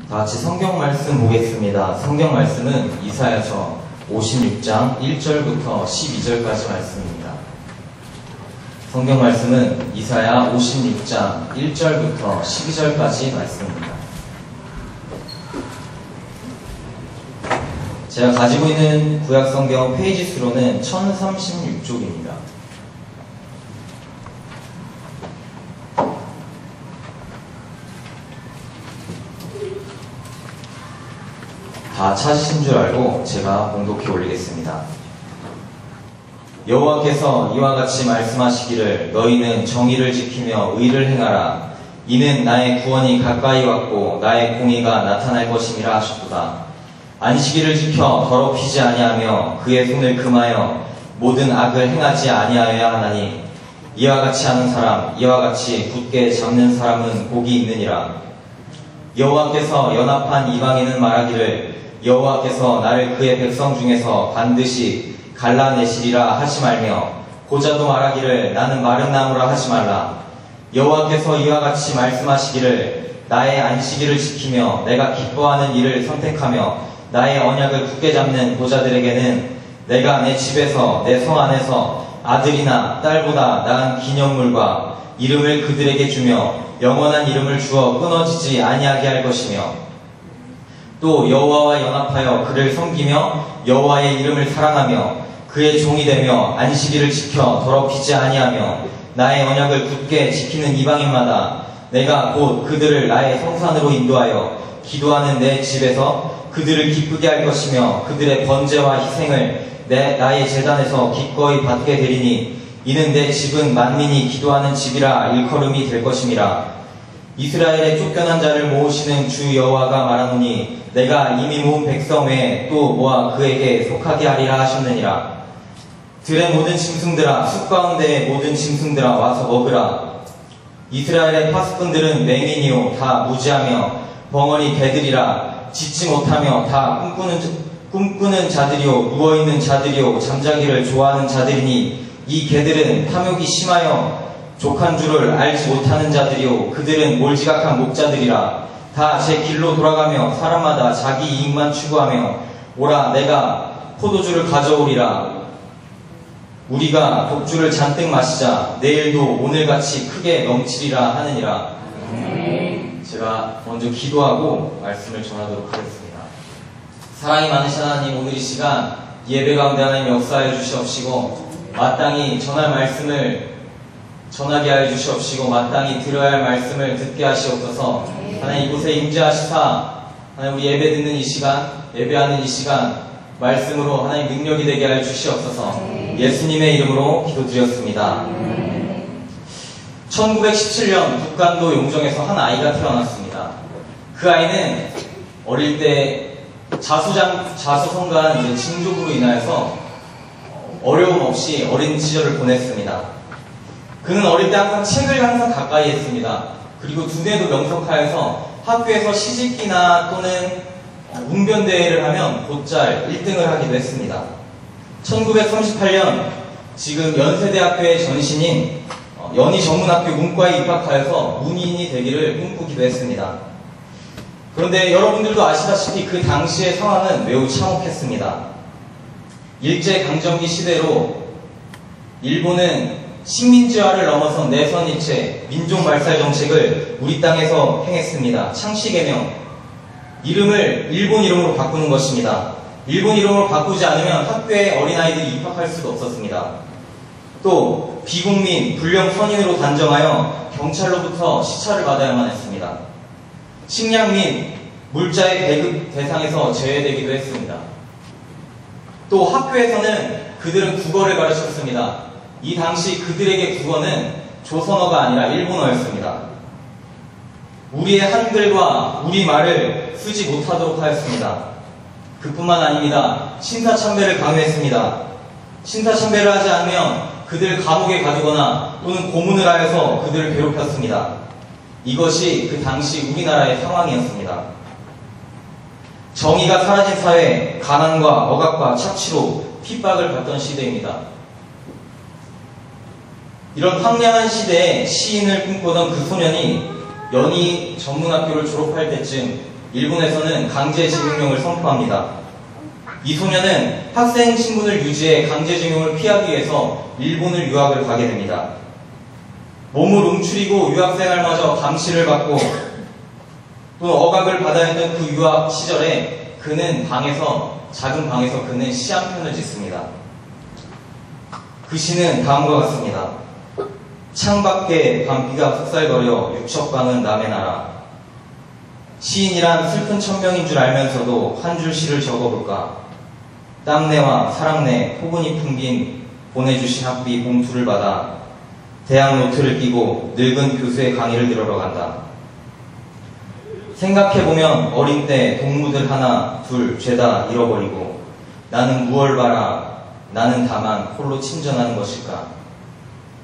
다 같이 성경 말씀 보겠습니다. 성경 말씀은 이사야서 56장 1절부터 12절까지 말씀입니다. 성경 말씀은 이사야 56장 1절부터 12절까지 말씀입니다. 제가 가지고 있는 구약 성경 페이지 수로는 1036쪽입니다. 다 찾으신 줄 알고 제가 봉독해 올리겠습니다. 여호와께서 이와 같이 말씀하시기를 너희는 정의를 지키며 의를 행하라. 이는 나의 구원이 가까이 왔고 나의 공의가 나타날 것임이라 하셨도다. 안식일을 지켜 더럽히지 아니하며 그의 손을 금하여 모든 악을 행하지 아니하여야 하나니 이와 같이 하는 사람 이와 같이 굳게 잡는 사람은 복이 있느니라. 여호와께서 연합한 이방인은 말하기를 여호와께서 나를 그의 백성 중에서 반드시 갈라내시리라 하지 말며 고자도 말하기를 나는 마른 나무라 하지 말라. 여호와께서 이와 같이 말씀하시기를 나의 안식일을 지키며 내가 기뻐하는 일을 선택하며 나의 언약을 굳게 잡는 고자들에게는 내가 내 집에서 내 성 안에서 아들이나 딸보다 나은 기념물과 이름을 그들에게 주며 영원한 이름을 주어 끊어지지 아니하게 할 것이며 또 여호와와 연합하여 그를 섬기며 여호와의 이름을 사랑하며 그의 종이 되며 안식일을 지켜 더럽히지 아니하며 나의 언약을 굳게 지키는 이방인마다 내가 곧 그들을 나의 성산으로 인도하여 기도하는 내 집에서 그들을 기쁘게 할 것이며 그들의 번제와 희생을 나의 제단에서 기꺼이 받게 되리니 이는 내 집은 만민이 기도하는 집이라 일컬음이 될 것임이라. 이스라엘의 쫓겨난 자를 모으시는 주 여호와가 말하노니 내가 이미 모은 백성 외에 또 모아 그에게 속하게 하리라 하셨느니라. 들의 모든 짐승들아 숲 가운데의 모든 짐승들아 와서 먹으라. 이스라엘의 파수꾼들은 맹인이요 다 무지하며 벙어리 개들이라. 짖지 못하며 다 꿈꾸는 자들이요 누워있는 자들이요 잠자기를 좋아하는 자들이니 이 개들은 탐욕이 심하여 족한 줄을 알지 못하는 자들이요 그들은 몰지각한 목자들이라. 다 제 길로 돌아가며 사람마다 자기 이익만 추구하며 오라 내가 포도주를 가져오리라. 우리가 독주를 잔뜩 마시자 내일도 오늘같이 크게 넘치리라 하느니라. 제가 먼저 기도하고 말씀을 전하도록 하겠습니다. 사랑이 많으신 하나님, 오늘 이 시간 예배 가운데 하나님 역사해 주시옵시고 마땅히 전할 말씀을 전하게 하여 주시옵시고 마땅히 들어야 할 말씀을 듣게 하시옵소서. 하나님 이곳에 임재하시사 하나님 우리 예배 듣는 이 시간, 예배하는 이 시간 말씀으로 하나님 능력이 되게 하여 주시옵소서. 예수님의 이름으로 기도드렸습니다. 1917년 북간도 용정에서 한 아이가 태어났습니다. 그 아이는 어릴 때 자수성가한 징족으로 인하여서 어려움 없이 어린 시절을 보냈습니다. 그는 어릴 때 항상 책을 항상 가까이 했습니다. 그리고 두뇌도 명석하여서 학교에서 시집기나 또는 웅변대회를 하면 곧잘 1등을 하기도 했습니다. 1938년 지금 연세대학교의 전신인 연희전문학교 문과에 입학하여서 문인이 되기를 꿈꾸기도 했습니다. 그런데 여러분들도 아시다시피 그 당시의 상황은 매우 참혹했습니다. 일제강점기 시대로 일본은 식민지화를 넘어선 내선일체, 민족말살 정책을 우리 땅에서 행했습니다. 창씨개명, 이름을 일본 이름으로 바꾸는 것입니다. 일본 이름으로 바꾸지 않으면 학교에 어린아이들이 입학할 수도 없었습니다. 또 비국민, 불량 선인으로 단정하여 경찰로부터 시찰을 받아야만 했습니다. 식량 및 물자의 배급 대상에서 제외되기도 했습니다. 또 학교에서는 그들은 국어를 가르쳤습니다. 이 당시 그들에게 국어는 조선어가 아니라 일본어였습니다. 우리의 한글과 우리말을 쓰지 못하도록 하였습니다. 그뿐만 아닙니다. 신사참배를 강요했습니다. 신사참배를 하지 않으면 그들을 감옥에 가두거나 또는 고문을 하여서 그들을 괴롭혔습니다. 이것이 그 당시 우리나라의 상황이었습니다. 정의가 사라진 사회, 가난과 억압과 착취로 핍박을 받던 시대입니다. 이런 황량한 시대에 시인을 꿈꾸던 그 소년이 연희 전문학교를 졸업할 때쯤 일본에서는 강제징용령을 선포합니다. 이 소년은 학생 신분을 유지해 강제징용을 피하기 위해서 일본을 유학을 가게 됩니다. 몸을 움츠리고 유학생활마저 감시를 받고 또 억압을 받아야 했던 그 유학 시절에 그는 작은 방에서 그는 시 한 편을 짓습니다. 그 시는 다음과 같습니다. 창밖에 밤비가 속살거려 육척방은 남의 나라. 시인이란 슬픈 천명인 줄 알면서도 한 줄 시를 적어볼까. 땀내와 사랑내 포근히 풍긴 보내주신 학비 봉투를 받아 대학 노트를 끼고 늙은 교수의 강의를 들으러 간다. 생각해보면 어린 때 동무들 하나 둘 죄다 잃어버리고 나는 무얼 바라 나는 다만 홀로 침전하는 것일까.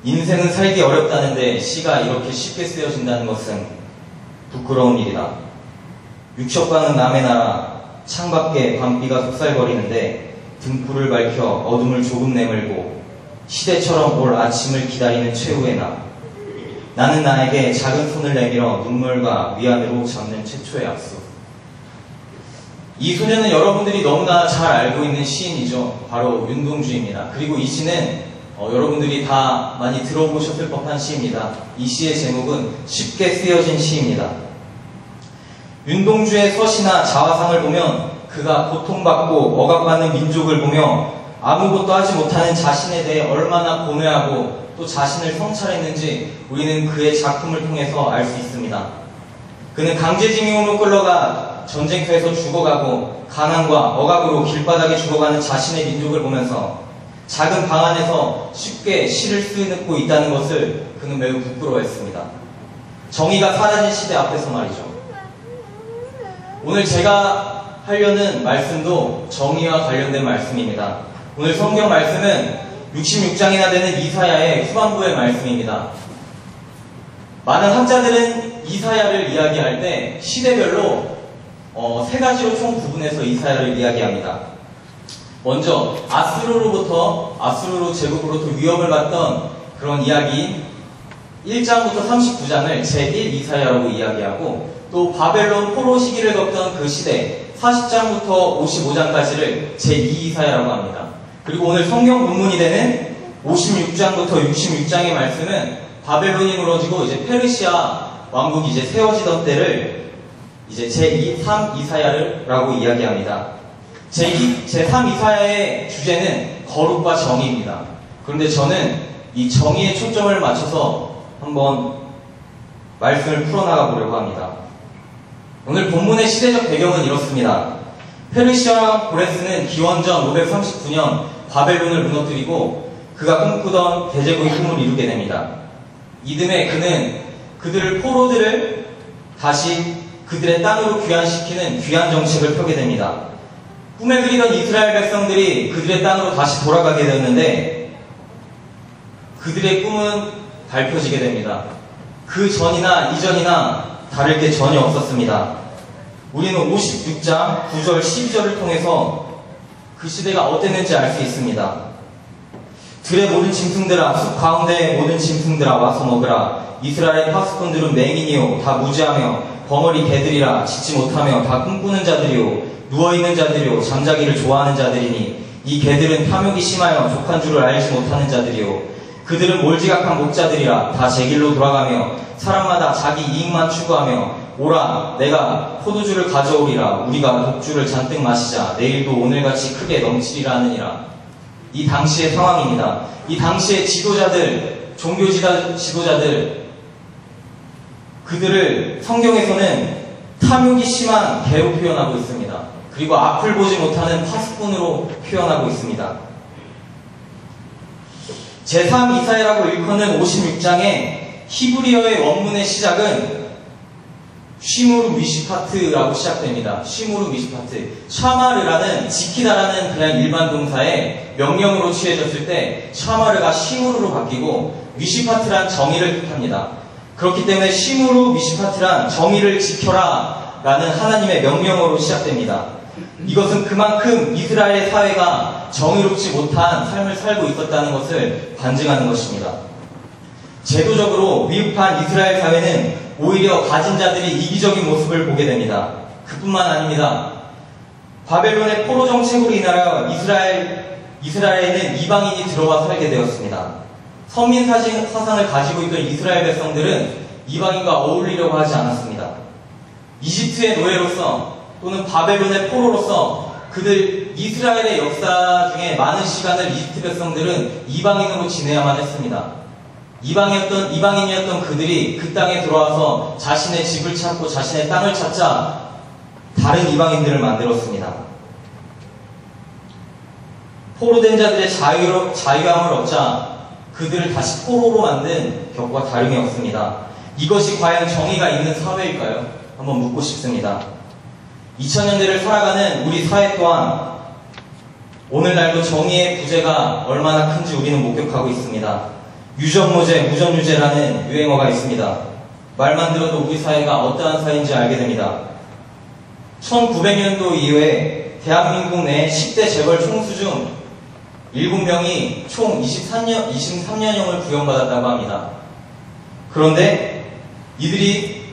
인생은 살기 어렵다는데 시가 이렇게 쉽게 쓰여진다는 것은 부끄러운 일이다. 육척방은 남의 나라. 창밖에 밤비가 속살거리는데 등불을 밝혀 어둠을 조금 내밀고 시대처럼 올 아침을 기다리는 최후의 나. 나는 나에게 작은 손을 내밀어 눈물과 위안으로 잡는 최초의 약속. 이 소년은 여러분들이 너무나 잘 알고 있는 시인이죠. 바로 윤동주입니다. 그리고 이 시는 여러분들이 다 많이 들어보셨을 법한 시입니다. 이 시의 제목은 쉽게 쓰여진 시입니다. 윤동주의 서시나 자화상을 보면 그가 고통받고 억압받는 민족을 보며 아무것도 하지 못하는 자신에 대해 얼마나 고뇌하고 또 자신을 성찰했는지 우리는 그의 작품을 통해서 알 수 있습니다. 그는 강제징용으로 끌려가 전쟁터에서 죽어가고 가난과 억압으로 길바닥에 죽어가는 자신의 민족을 보면서 작은 방 안에서 쉽게 시를 쓰고 있다는 것을 그는 매우 부끄러워했습니다. 정의가 사라진 시대 앞에서 말이죠. 오늘 제가 하려는 말씀도 정의와 관련된 말씀입니다. 오늘 성경 말씀은 66장이나 되는 이사야의 후반부의 말씀입니다. 많은 학자들은 이사야를 이야기할 때 시대별로 세 가지로 총 구분해서 이사야를 이야기합니다. 먼저 아수르 제국으로부터 위협을 받던 그런 이야기 1장부터 39장을 제1 이사야라고 이야기하고 또 바벨론 포로 시기를 겪던 그 시대 40장부터 55장까지를 제2 이사야라고 합니다. 그리고 오늘 성경 본문이 되는 56장부터 66장의 말씀은 바벨론이 무너지고 이제 페르시아 왕국이 이제 세워지던 때를 이제 제2, 3 이사야라고 이야기합니다. 제3 이사야의 주제는 거룩과 정의입니다. 그런데 저는 이 정의에 초점을 맞춰서 한번 말씀을 풀어나가 보려고 합니다. 오늘 본문의 시대적 배경은 이렇습니다. 페르시아 고레스는 기원전 539년 바벨론을 무너뜨리고 그가 꿈꾸던 대제국의 꿈을 이루게 됩니다. 이듬해 그는 포로들을 다시 그들의 땅으로 귀환시키는 귀환 정책을 펴게 됩니다. 꿈에 그리던 이스라엘 백성들이 그들의 땅으로 다시 돌아가게 되었는데 그들의 꿈은 밝혀지게 됩니다. 그 전이나 이전이나 다를 게 전혀 없었습니다. 우리는 56장 9절 12절을 통해서 그 시대가 어땠는지 알 수 있습니다. 들의 모든 짐승들아 숲 가운데의 모든 짐승들아 와서 먹으라. 이스라엘의 파수꾼들은 맹인이요 다 무지하며 벙어리 개들이라 짖지 못하며 다 꿈꾸는 자들이요 누워있는 자들이요 잠자기를 좋아하는 자들이니 이 개들은 탐욕이 심하여 족한 줄을 알지 못하는 자들이요 그들은 몰지각한 목자들이라 다 제 길로 돌아가며 사람마다 자기 이익만 추구하며 오라 내가 포도주를 가져오리라. 우리가 독주를 잔뜩 마시자. 내일도 오늘같이 크게 넘치리라 하느니라. 이 당시의 상황입니다. 이 당시의 지도자들, 종교 지도자들, 그들을 성경에서는 탐욕이 심한 개로 표현하고 있습니다. 그리고 앞을 보지 못하는 파수꾼으로 표현하고 있습니다. 제3 이사야라고 일컫는 56장의 히브리어의 원문의 시작은 쉬무르 미시파트라고 시작됩니다. 쉬무르 미시파트. 샤마르라는 지키다라는 그냥 일반 동사에 명령으로 취해졌을 때 샤마르가 쉬무르로 바뀌고 미시파트란 정의를 뜻합니다. 그렇기 때문에 쉬무르 미시파트란 정의를 지켜라 라는 하나님의 명령어로 시작됩니다. 이것은 그만큼 이스라엘 사회가 정의롭지 못한 삶을 살고 있었다는 것을 반증하는 것입니다. 제도적으로 미흡한 이스라엘 사회는 오히려 가진 자들이 이기적인 모습을 보게 됩니다. 그뿐만 아닙니다. 바벨론의 포로 정책으로 인하여 이스라엘에는 이방인이 들어와 살게 되었습니다. 선민 사상을 가지고 있던 이스라엘 백성들은 이방인과 어울리려고 하지 않았습니다. 이집트의 노예로서 또는 바벨론의 포로로서 그들 이스라엘의 역사 중에 많은 시간을 이집트 백성들은 이방인으로 지내야만 했습니다. 이방인이었던 그들이 그 땅에 들어와서 자신의 집을 찾고 자신의 땅을 찾자 다른 이방인들을 만들었습니다. 포로된 자들의 자유함을 얻자 그들을 다시 포로로 만든 격과 다름이 없습니다. 이것이 과연 정의가 있는 사회일까요? 한번 묻고 싶습니다. 2000년대를 살아가는 우리 사회 또한 오늘날도 정의의 부재가 얼마나 큰지 우리는 목격하고 있습니다. 유전무죄, 무전유죄라는 유행어가 있습니다. 말만 들어도 우리 사회가 어떠한 사회인지 알게 됩니다. 1900년도 이후에 대한민국 내 10대 재벌 총수 중 7명이 총 23년형을 구형받았다고 합니다. 그런데 이들이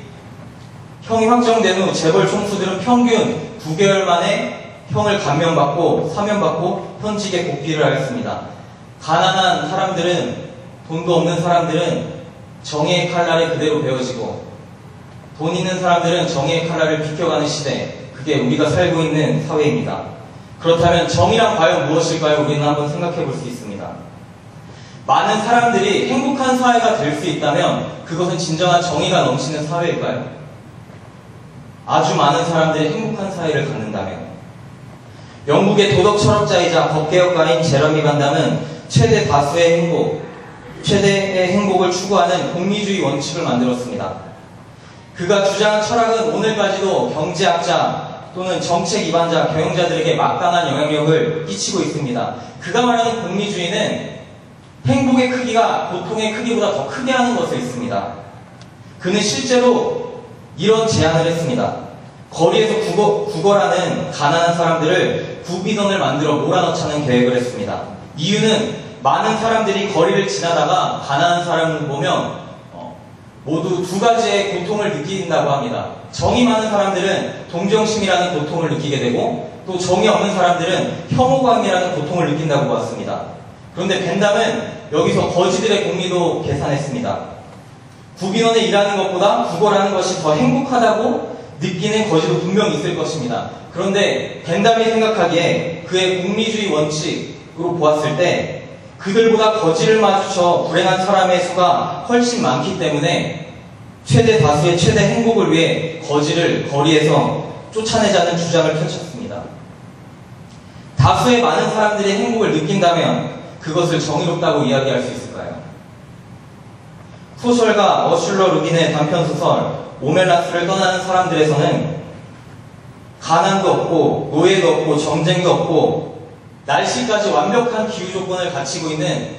형이 확정된 후 재벌 총수들은 평균 9개월 만에 형을 감면받고 사면받고 현직에 복귀를 하였습니다. 가난한 사람들은, 돈도 없는 사람들은 정의의 칼날에 그대로 베어지고 돈 있는 사람들은 정의의 칼날을 비껴가는 시대, 그게 우리가 살고 있는 사회입니다. 그렇다면 정의란 과연 무엇일까요? 우리는 한번 생각해 볼 수 있습니다. 많은 사람들이 행복한 사회가 될 수 있다면 그것은 진정한 정의가 넘치는 사회일까요? 아주 많은 사람들이 행복한 사회를 갖는다면 영국의 도덕 철학자이자 법개혁가인 제러미 반담은 최대의 행복을 추구하는 공리주의 원칙을 만들었습니다. 그가 주장한 철학은 오늘까지도 경제학자 또는 정책 입안자, 경영자들에게 막강한 영향력을 끼치고 있습니다. 그가 말하는 공리주의는 행복의 크기가 고통의 크기보다 더 크게 하는 것에 있습니다. 그는 실제로 이런 제안을 했습니다. 거리에서 구걸하는 가난한 사람들을 구비선을 만들어 몰아넣자는 계획을 했습니다. 이유는 많은 사람들이 거리를 지나다가 가난한 사람을 보면 모두 두 가지의 고통을 느낀다고 합니다. 정이 많은 사람들은 동정심이라는 고통을 느끼게 되고 또 정이 없는 사람들은 혐오감이라는 고통을 느낀다고 보았습니다. 그런데 벤담은 여기서 거지들의 공리도 계산했습니다. 구비원에 일하는 것보다 구걸하는 것이 더 행복하다고 느끼는 거지도 분명히 있을 것입니다. 그런데 벤담이 생각하기에 그의 공리주의 원칙으로 보았을 때 그들보다 거지를 마주쳐 불행한 사람의 수가 훨씬 많기 때문에 최대 다수의 최대 행복을 위해 거지를 거리에서 쫓아내자는 주장을 펼쳤습니다. 다수의 많은 사람들이 행복을 느낀다면 그것을 정의롭다고 이야기할 수 있을까요? 소설가 어슐러 루긴의 단편소설 오멜라스를 떠나는 사람들에서는 가난도 없고 노예도 없고 정쟁도 없고 날씨까지 완벽한 기후 조건을 갖추고 있는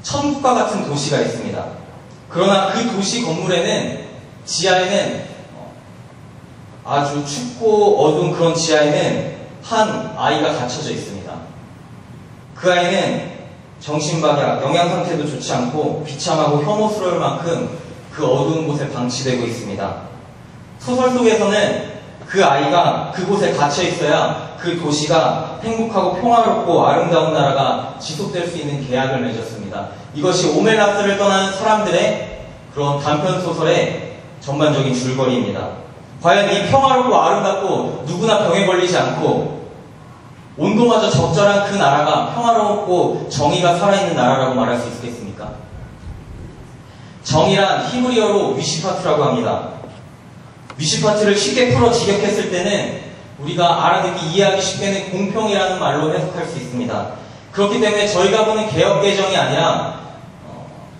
천국과 같은 도시가 있습니다. 그러나 그 도시 건물에는 지하에는 아주 춥고 어두운 그런 지하에는 한 아이가 갇혀져 있습니다. 그 아이는 정신박약, 영양 상태도 좋지 않고 비참하고 혐오스러울 만큼 그 어두운 곳에 방치되고 있습니다. 소설 속에서는 그 아이가 그곳에 갇혀 있어야 그 도시가 행복하고 평화롭고 아름다운 나라가 지속될 수 있는 계약을 맺었습니다. 이것이 오멜라스를 떠나는 사람들의 그런 단편소설의 전반적인 줄거리입니다. 과연 이 평화롭고 아름답고 누구나 병에 걸리지 않고 온도마저 적절한 그 나라가 평화롭고 정의가 살아있는 나라라고 말할 수 있겠습니까? 정의란 히브리어로 미시파트라고 합니다. 미시파트를 쉽게 풀어 직역했을 때는 우리가 알아듣기 이해하기 쉽게는 공평이라는 말로 해석할 수 있습니다. 그렇기 때문에 저희가 보는 개역 개정이 아니라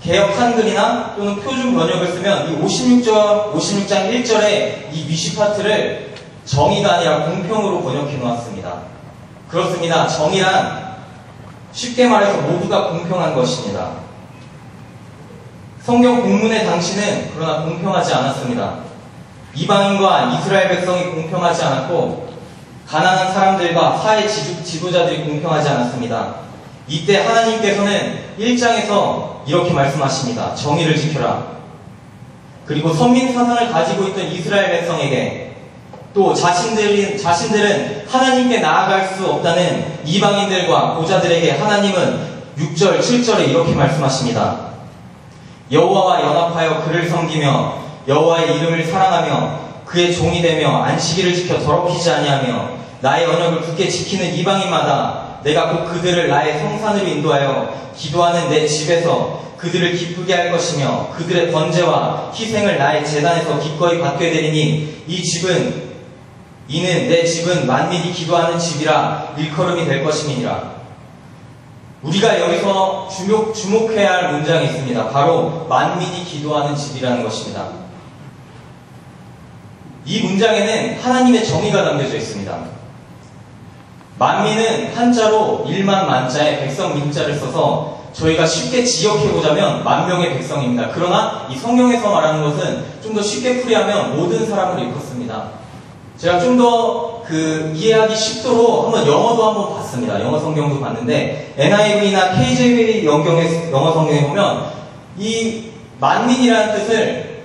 개역 한글이나 또는 표준 번역을 쓰면 이 56장 1절에 이 미시파트를 정의가 아니라 공평으로 번역해 놓았습니다. 그렇습니다. 정의란 쉽게 말해서 모두가 공평한 것입니다. 성경 본문의 당시는 그러나 공평하지 않았습니다. 이방인과 이스라엘 백성이 공평하지 않았고 가난한 사람들과 사회 지도자들이 공평하지 않았습니다. 이때 하나님께서는 1장에서 이렇게 말씀하십니다. 정의를 지켜라. 그리고 선민 사상을 가지고 있던 이스라엘 백성에게 또 자신들은 하나님께 나아갈 수 없다는 이방인들과 고자들에게 하나님은 6절, 7절에 이렇게 말씀하십니다. 여호와와 연합하여 그를 섬기며 여호와의 이름을 사랑하며 그의 종이 되며 안식일을 지켜 더럽히지 아니하며 나의 언약을 굳게 지키는 이방인마다 내가 곧 그들을 나의 성산으로 인도하여 기도하는 내 집에서 그들을 기쁘게 할 것이며 그들의 번제와 희생을 나의 제단에서 기꺼이 받게 되리니 이는 내 집은 만민이 기도하는 집이라 일컬음이 될 것임이니라. 우리가 여기서 주목해야 할 문장이 있습니다. 바로 만민이 기도하는 집이라는 것입니다. 이 문장에는 하나님의 정의가 담겨져 있습니다. 만민은 한자로 1만 만자에 백성 민자를 써서 저희가 쉽게 지역해보자면 만명의 백성입니다. 그러나 이 성경에서 말하는 것은 좀 더 쉽게 풀이하면 모든 사람을 일컫습니다. 제가 좀 더 이해하기 쉽도록 한번 영어도 한번 봤습니다. 영어 성경도 봤는데 NIV나 KJV 영어 성경에 보면 이 만민이라는 뜻을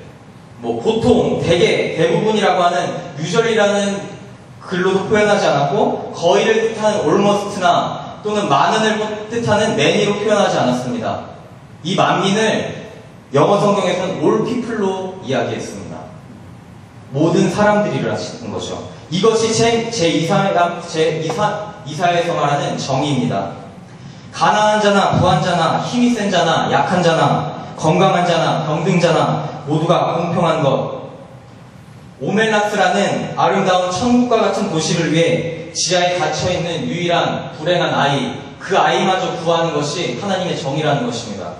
보통 대부분이라고 하는 usually라는 글로도 표현하지 않았고 거의를 뜻하는 almost나 또는 많은을 뜻하는 many로 표현하지 않았습니다. 이 만민을 영어 성경에서는 all people로 이야기했습니다. 모든 사람들이라는 거죠. 이것이 제2사에서 말하는 정의입니다. 가난한 자나 부한 자나 힘이 센 자나 약한 자나 건강한 자나 병든 자나 모두가 공평한 것. 오멜라스라는 아름다운 천국과 같은 도시를 위해 지하에 갇혀있는 유일한 불행한 아이, 그 아이마저 구하는 것이 하나님의 정의라는 것입니다.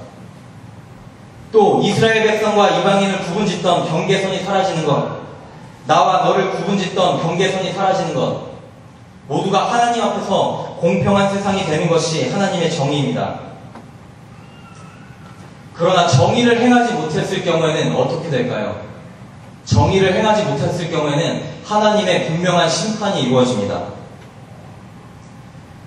또 이스라엘 백성과 이방인을 구분짓던 경계선이 사라지는 것, 나와 너를 구분짓던 경계선이 사라지는 것, 모두가 하나님 앞에서 공평한 세상이 되는 것이 하나님의 정의입니다. 그러나 정의를 행하지 못했을 경우에는 어떻게 될까요? 정의를 행하지 못했을 경우에는 하나님의 분명한 심판이 이루어집니다.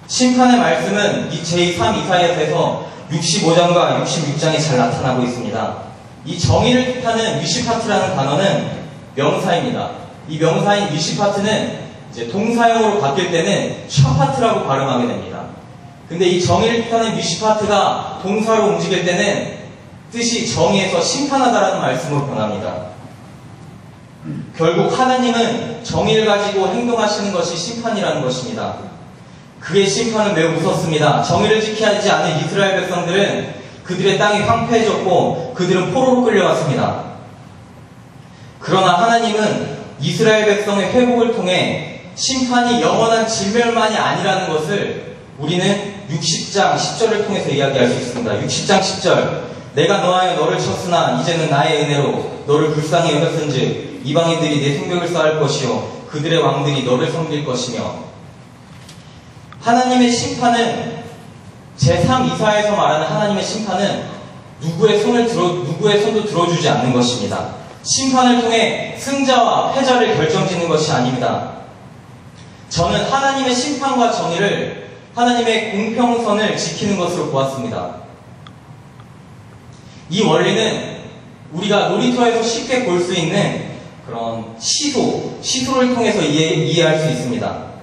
심판의 말씀은 이 제3 이사야서에서 65장과 66장에 잘 나타나고 있습니다. 이 정의를 뜻하는 미시파트라는 단어는 명사입니다. 이 명사인 미시파트는 이제 동사형으로 바뀔 때는 샤파트라고 발음하게 됩니다. 근데 이 정의를 뜻하는 미시파트가 동사로 움직일 때는 뜻이 정의에서 심판하다라는 말씀으로 변합니다. 결국 하나님은 정의를 가지고 행동하시는 것이 심판이라는 것입니다. 그의 심판은 매우 무섭습니다. 정의를 지키지 않은 이스라엘 백성들은 그들의 땅이 황폐해졌고 그들은 포로로 끌려갔습니다. 그러나 하나님은 이스라엘 백성의 회복을 통해 심판이 영원한 진멸만이 아니라는 것을 우리는 60장 10절을 통해서 이야기할 수 있습니다. 60장 10절. 내가 너하여 너를 쳤으나 이제는 나의 은혜로 너를 불쌍히 여겼은즉 이방인들이 내 성벽을 쌓을 것이요 그들의 왕들이 너를 섬길 것이며. 하나님의 심판은 제3 이사에서 말하는 하나님의 심판은 누구의 손도 들어주지 않는 것입니다. 심판을 통해 승자와 패자를 결정짓는 것이 아닙니다. 저는 하나님의 심판과 정의를 하나님의 공평선을 지키는 것으로 보았습니다. 이 원리는 우리가 놀이터에서 쉽게 볼 수 있는 그런 시소를 통해서 이해할 수 있습니다.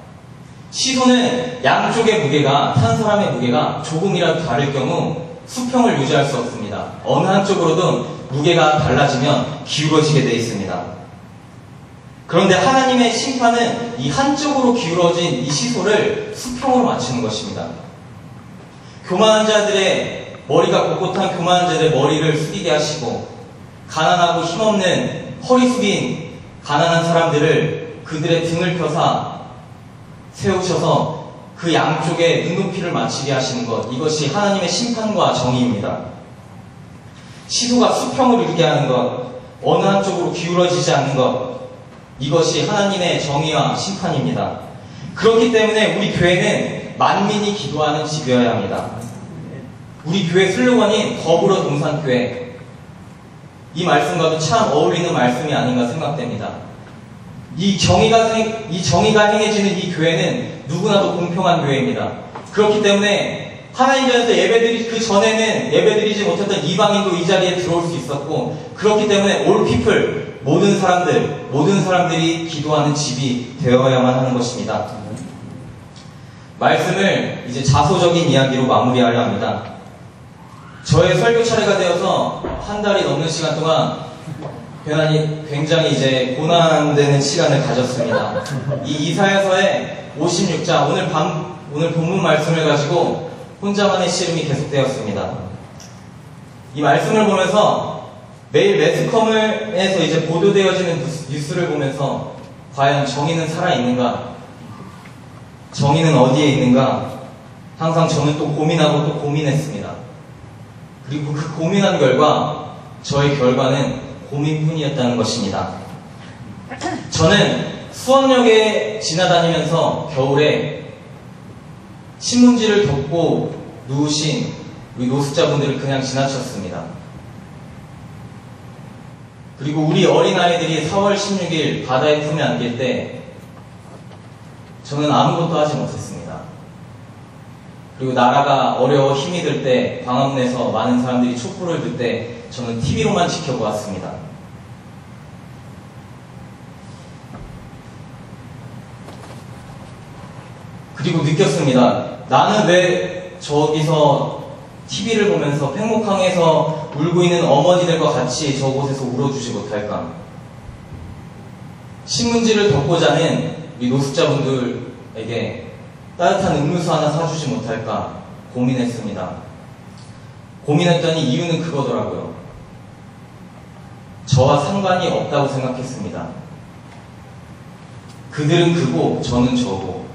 시소는 양쪽의 무게가, 탄 사람의 무게가 조금이라도 다를 경우 수평을 유지할 수 없습니다. 어느 한쪽으로든 무게가 달라지면 기울어지게 되어 있습니다. 그런데 하나님의 심판은 이 한쪽으로 기울어진 이 시소를 수평으로 맞추는 것입니다. 교만한 자들의 머리가 꼿꼿한 교만한 자들의 머리를 숙이게 하시고 가난하고 힘없는 허리 숙인 가난한 사람들을 그들의 등을 펴사 세우셔서 그 양쪽에 눈높이를 맞추게 하시는 것, 이것이 하나님의 심판과 정의입니다. 시소가 수평을 이루게 하는 것, 어느 한쪽으로 기울어지지 않는 것, 이것이 하나님의 정의와 심판입니다. 그렇기 때문에 우리 교회는 만민이 기도하는 집이어야 합니다. 우리 교회 슬로건인 더불어 동산교회, 이 말씀과도 참 어울리는 말씀이 아닌가 생각됩니다. 이 정의가 행해지는 이 교회는 누구나도 공평한 교회입니다. 그렇기 때문에 하나님 전에서 그 전에는 예배드리지 못했던 이방인도 이 자리에 들어올 수 있었고, 그렇기 때문에 all people, 모든 사람들이 기도하는 집이 되어야만 하는 것입니다. 말씀을 이제 자소적인 이야기로 마무리하려 합니다. 저의 설교 차례가 되어서 한 달이 넘는 시간 동안 굉장히 이제 고난되는 시간을 가졌습니다. 이 이사야서의 56장, 오늘 본문 말씀을 가지고 혼자만의 씨름이 계속되었습니다. 이 말씀을 보면서 매일 매스컴에서 이제 보도되어지는 뉴스를 보면서 과연 정의는 살아있는가? 정의는 어디에 있는가? 항상 저는 또 고민하고 또 고민했습니다. 그리고 그 고민한 결과 저의 결과는 고민뿐이었다는 것입니다. 저는 수원역에 지나다니면서 겨울에 신문지를 덮고 누우신 우리 노숙자분들을 그냥 지나쳤습니다. 그리고 우리 어린아이들이 4월 16일 바다에 품에 안길 때 저는 아무것도 하지 못했습니다. 그리고 나라가 어려워 힘이 들 때 광화문에서 많은 사람들이 촛불을 들 때 저는 TV로만 지켜보았습니다. 그리고 느꼈습니다. 나는 왜 저기서 TV를 보면서 팽목항에서 울고 있는 어머니들과 같이 저곳에서 울어주지 못할까? 신문지를 덮고자 하는 우리 노숙자분들에게 따뜻한 음료수 하나 사주지 못할까 고민했습니다. 고민했더니 이유는 그거더라고요. 저와 상관이 없다고 생각했습니다. 그들은 그고 저는 저고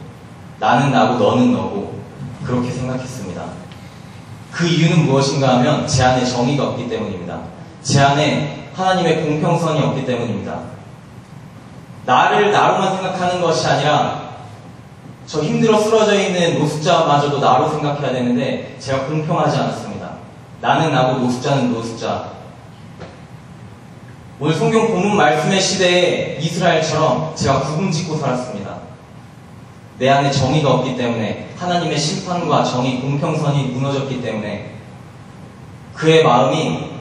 나는 나고 너는 너고 그렇게 생각했습니다. 그 이유는 무엇인가 하면 제 안에 정의가 없기 때문입니다. 제 안에 하나님의 공평성이 없기 때문입니다. 나를 나로만 생각하는 것이 아니라 저 힘들어 쓰러져 있는 노숙자마저도 나로 생각해야 되는데 제가 공평하지 않았습니다. 나는 나고 노숙자는 노숙자. 오늘 성경 본문 말씀의 시대에 이스라엘처럼 제가 구금짓고 살았습니다. 내 안에 정의가 없기 때문에 하나님의 심판과 정의, 공평선이 무너졌기 때문에 그의 마음이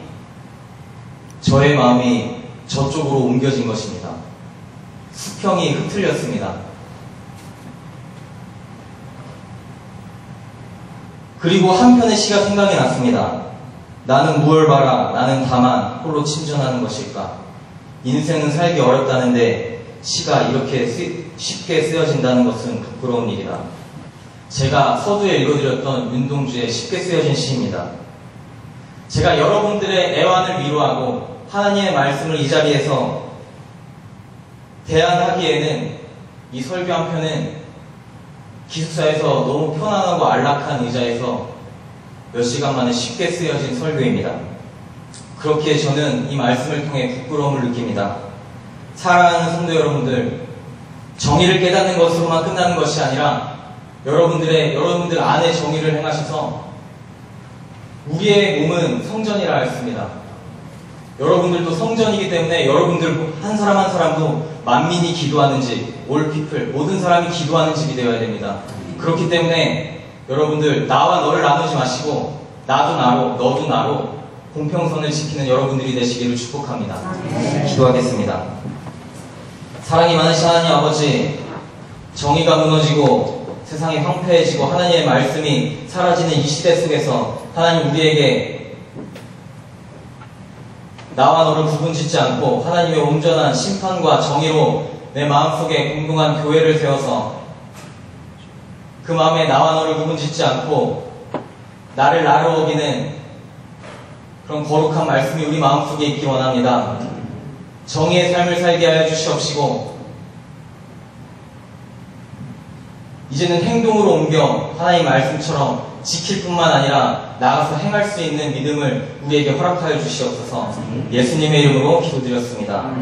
저의 마음이 저쪽으로 옮겨진 것입니다. 수평이 흐트렸습니다. 그리고 한편의 시가 생각이 났습니다. 나는 무얼 바라 나는 다만 홀로 침전하는 것일까? 인생은 살기 어렵다는데 시가 이렇게 쉽게 쓰여진다는 것은 부끄러운 일이다. 제가 서두에 읽어드렸던 윤동주의 쉽게 쓰여진 시입니다. 제가 여러분들의 애환을 위로하고 하나님의 말씀을 이 자리에서 대안하기에는 이 설교 한 편은 기숙사에서 너무 편안하고 안락한 의자에서 몇 시간 만에 쉽게 쓰여진 설교입니다. 그렇기에 저는 이 말씀을 통해 부끄러움을 느낍니다. 사랑하는 성도 여러분들, 정의를 깨닫는 것으로만 끝나는 것이 아니라 여러분들 안에 정의를 행하셔서 우리의 몸은 성전이라 했습니다. 여러분들도 성전이기 때문에 여러분들 한 사람 한 사람도 만민이 기도하는 집, all people, 모든 사람이 기도하는 집이 되어야 됩니다. 그렇기 때문에 여러분들 나와 너를 나누지 마시고 나도 나로 너도 나로 공평선을 지키는 여러분들이 되시기를 축복합니다. 기도하겠습니다. 사랑이 많으신 하나님 아버지, 정의가 무너지고 세상이 황폐해지고 하나님의 말씀이 사라지는 이 시대 속에서 하나님 우리에게 나와 너를 구분짓지 않고 하나님의 온전한 심판과 정의로 내 마음속에 공동한 교회를 세워서 그 마음에 나와 너를 구분짓지 않고 나를 나로 어기는 그런 거룩한 말씀이 우리 마음속에 있기 원합니다. 정의의 삶을 살게 하여 주시옵시고 이제는 행동으로 옮겨 하나님 말씀처럼 지킬 뿐만 아니라 나가서 행할 수 있는 믿음을 우리에게 허락하여 주시옵소서. 예수님의 이름으로 기도드렸습니다.